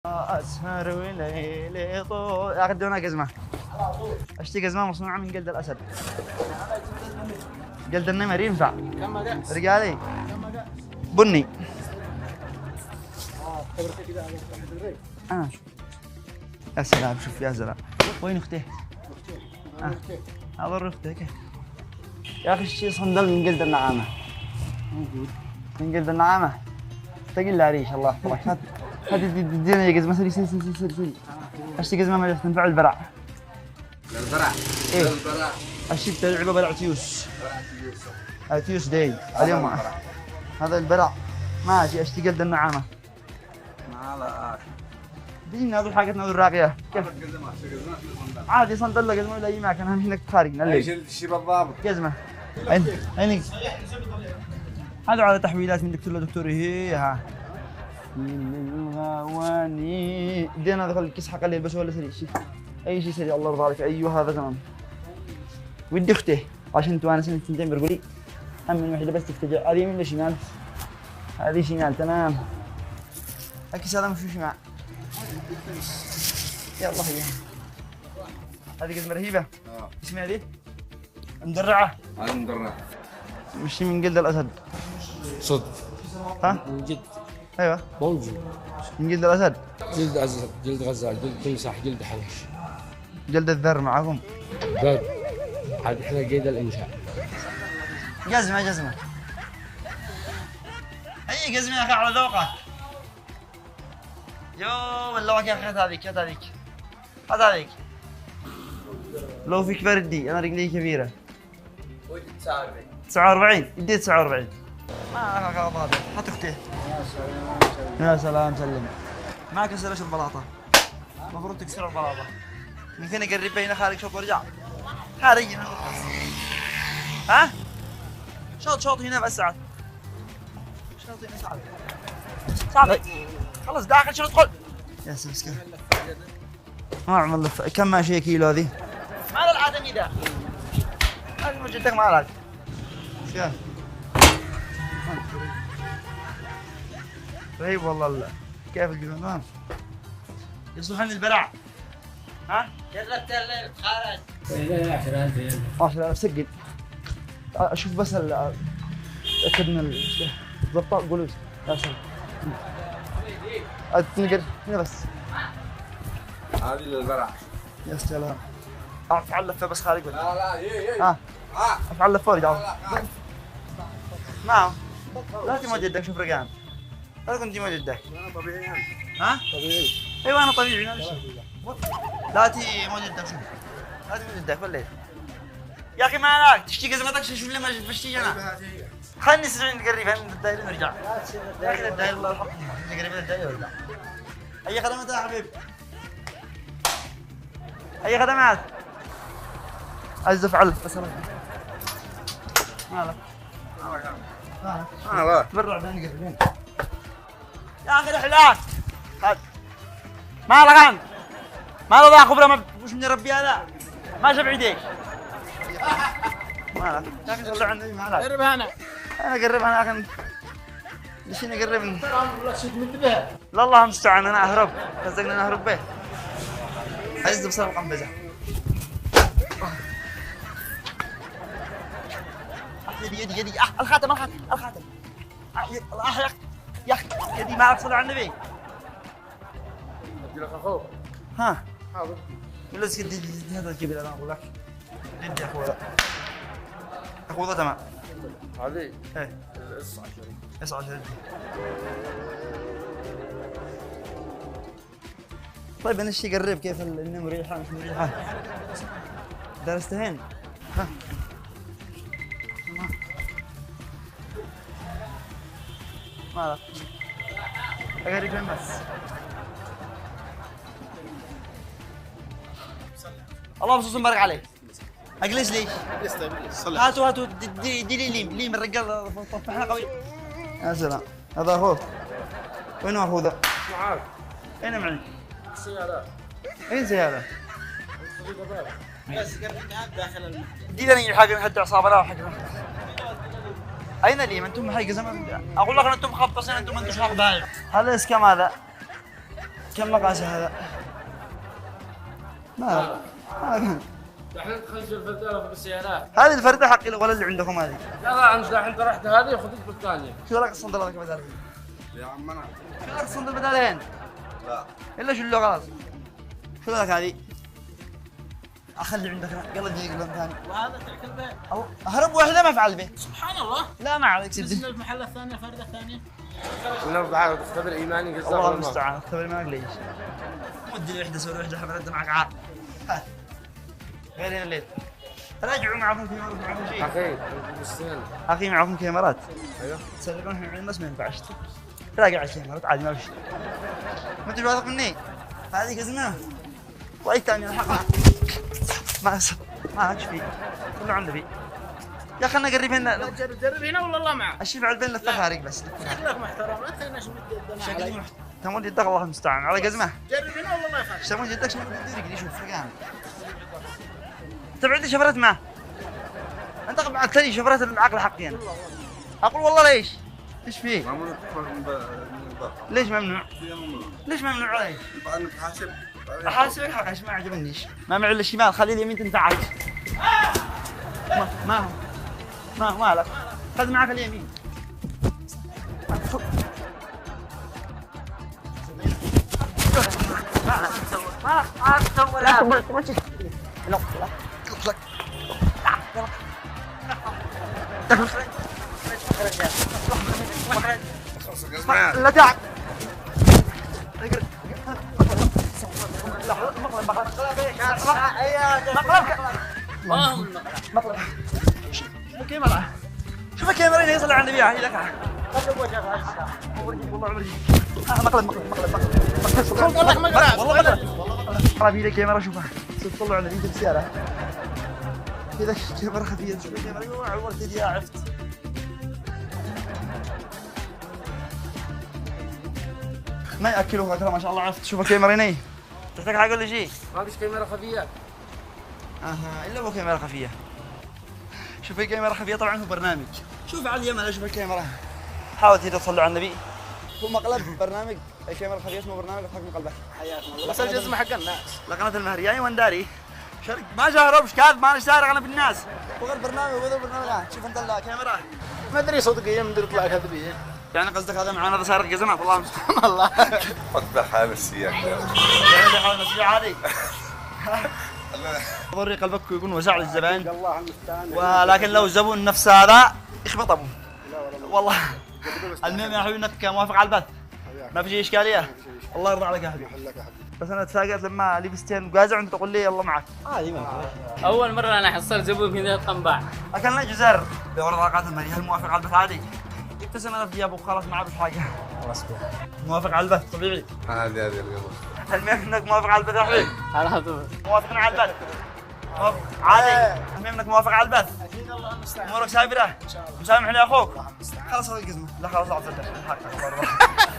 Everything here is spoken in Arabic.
أسهر وليلي طول أخذونا قزمة. أشتي قزمة مصنوعة من جلد الأسد. جلد النمر ينفع؟ كم مقاس؟ رجالي بني. يا سلام شوف يا زلمة. وين أختي؟ هذا أختي كيف؟ يا أخي الشيء صندل من جلد النعامة. موجود. من جلد النعامة. تقل لا ريش الله يحفظك. هذه تدينا قزمة سري. أشتي قزمة ما تنفع البرع. البرع؟ إيه؟ البرع. أشتي تلعبه برع تيوس. تيوس داي. اليوم هذا البرع. ماشي أشتي قلد النعامة. ما دينا هذول حاجتنا هذول الراقية. كيف؟ عادي صندل قزمة ولا أي مكان هم هناك خارجنا. ايش الشيء بالضبط؟ قزمة. عينك. هذا على تحويلات من دكتور لدكتور هي ها. من الغواني دينا دخل الكيس حق اللي يلبسه ولا سريع شيء اي شيء سريع الله يرضى عليك. ايوه هذا تمام. ودي اختي عشان توانسين التنتين بيقولي هم من وحده بس تفتجع. هذه يمين ولا شمال؟ هذه شمال تمام. الكيس هذا مش شمال. يلا هي هذه قزمه رهيبه. اسمها هذه مدرعه. هذا مدرع. مش من جلد الاسد صدق. ها؟ من جد ايوه موجود. من جلد الاسد. جلد أزرق، جلد غزال، جلد تمساح، جلد حنش. جلد الذر معكم. باب عاد احنا قيد الانشاء. جزمه اي جزمه يا اخي على ذوقك. يو والله يا اخي هات هذيك لو فيك بردي انا رجلي كبيره. ودي 49. 49 اديت 49. ما اخاف هذا. هات اختي. يا سلام سلم. ما كسرش البلاطه. المفروض تكسر البلاطه. ممكن اقرب بين خارج شوط وارجع. خارج ها؟ شوط هنا بس ساعات. شوط هنا ساعات. خلص داخل شنو ادخل. يا سمسكين. ما عمل لف كم ماشي كيلو هذه؟ ما له العادمي ده. هذه مجدك ما لك. شاف. رهيب والله. كيف الجبنان؟ يصلحني البرع. ها؟ جربت الليل خالد. 10000 سجل. اشوف بس اتاكد من الضبطات قولوا يا سلام. تنقل هنا بس. هذه للبرع. يا سلام. اعرف علفه بس خارج ولا؟ لا اي ها افعل لفه ورجع. نعم. لا تمد يدك شوف رقان. لا كنت تمد يدك. انا طبيعي يعني. ها؟ طبيعي. ايوه انا طبيعي نفس الشيء. لا تمد يدك شوف. لا تمد يدك ولا يا اخي مالك تشتي قزمتك شوف لما بشتي انا. خلني نسرع نقرب من الدايره نرجع. يا اخي الدايره الله يرحمه نقرب من الدايره ونرجع. اي خدمات يا حبيبي؟ اي خدمات؟ ازف علف بس مالك؟ لا تبرع بين قربين. يا اخي رحلات. هات. مالك انت؟ ماله ذا خبره مش من ربي هذا؟ ما شبع يديك. مالك؟ يا اخي صلوا على النبي مالك؟ قربها انا. انا اقربها انا اخي. ليش اقرب؟ لا شد من بها. لا الله المستعان انا اهرب. رزقنا نهرب به. عايز بصير القنبزه. يدي الخاتم الله يا اخي يدي ما اقصد على النبي. ادي لك اخوك. ها حاضر. ولا هذا الجبل انا اقول لك. ادي اخو ذا تمام. هذه ايه الاس 10. اسعد هدي. طيب انا ايش يقرب كيف انه مريحه مش مريحه؟ درستهن؟ ها مالك؟ اقرب فين بس؟ الله بصوص مبارك عليك. اجلس ليش؟ هاتوا دي ليم الرجال طفحنا قوي. يا سلام هذا اخوك. وين اخوه ذا؟ معاك. اين معي؟ السيارة. اين سيارة؟ بس قربتها داخل المحل. دي لاني حاجه حتى عصابه لا حاجه. اين لي؟ انتم حي زمان اقول لك انتم مخبصين انتم ما انتم شهر بايع. هذا اسكام هذا. كم مقاس هذا؟ ما كان. دحين تخرج الفردة بالسيارات. هذه الفردة حقي الولد اللي عندكم هذه. لا انت دحين رحت هذه وخذت بالثانية. شو لك الصندلات بدالين؟ يا عمنا شو لك الصندل بدالين؟ لا الا شو اللي خلاص. شو لك هذه؟ اخلي عندك يلا دقيقة لون ثاني. وهذا ترك البيت. هرب واحدة ما فعل به. سبحان الله. لا ما عليك نزل سيدي. المحل الثاني الفردة الثانية. ونرفع اختبر ايماني قصدك. الله المستعان اختبر معك ليش؟ ودي لي وحدة سوي وحدة حملت معك عار. هات. غير هنا الليل. راجعوا معكم كاميرات معكم شيء. اخي بالسنة. اخي معكم كاميرات. ايوه. تسلقون احنا الناس ما ينفعش. راجع على الكاميرات عادي ما في شيء. ما انت واثق مني؟ هذه كزمة. واي ثاني الحقها. ما اكش فيه. كله عنده فيه. يا اخي خلنا قريب هنا. جرب هنا ولا الله معك؟ الشيء بعد بين التفارق بس. شكلك محترم لا تخلينا شو بدي قدام شكلي علي. تمون يدك الله المستعان على قزمه. جرب هنا ولا الله يخافك. تمون يدك شو بدي يديك شوف فرقان. تبعد شفرت معه. انت بعد ثاني شفرت العقل حقيا. اقول والله ليش؟ ايش فيه؟ ممنوع تخرج من الباب. ليش ممنوع؟ يا ممنوع. ليش ممنوع علي؟ انك حاسب. احاسبك حق عشان ما عجبنيش. ما معي الا الشمال خلي اليمين تنفعك. ما لك. خذ معك اليمين. لا تعب مقلب الكاميرا شوف الكاميرا اللي يصل عند بيها هي لك والله عمري مقلب والله بيدك كاميرا شوفها تطلع على بيد السيارة كذا كاميرا خفية شوف الكاميرا عورت يدي عفت ما ياكلوها ترى ما شاء الله عرفت شوف الكاميرا هنا تحتاج حاجه ولا شيء؟ ما فيش كاميرا خفية. اها الا هو كاميرا خفيه شوف الكاميرا خفيه طبعا هو برنامج شوف على اليمين اشوف الكاميرا حاول تيجي تصلوا على النبي هو مقلب برنامج الكاميرا الخفيه اسمه برنامج حق قلبك حياكم الله. بس الجزمة حق الناس. لقناه المهرياني ونداري شرك ما شهربش كاذب ما نشارك انا بالناس وغير برنامج وغير برنامج شوف انت الكاميرا ما ادري صدقيا من يطلع كذبية. يعني قصدك هذا معانا هذا صار قزمات الله المستعان الله. فضل حال السياق. يعني حاول نسيح عادي ضري قلبك يكون وسع للزبائن الله المستعان. ولكن لو الزبون نفس هذا يخبط ابوه والله المهم يا حبيبي انك موافق على البث ما في شيء اشكاليه الله يرضى عليك يا حبيبي بس انا تفاجأت لما لبستين قازع وانت تقول لي يلا معك عادي ما اول مره انا حصلت زبون كذا طنباع. اكلنا جزر بورد حلقات المرية هل موافق على البث عادي؟ ابتسم انا في جيابه وخلاص ما عرف حاجه موافق على البث طبيعي هذه القبر. المهم انك موافق على البث يا حبيبي على طول. موافقين على البث عادي المهم انك موافق على البث امورك سايبره مسامح لي اخوك خلاص هذا القزمه لا خلاص لا تصدق حقك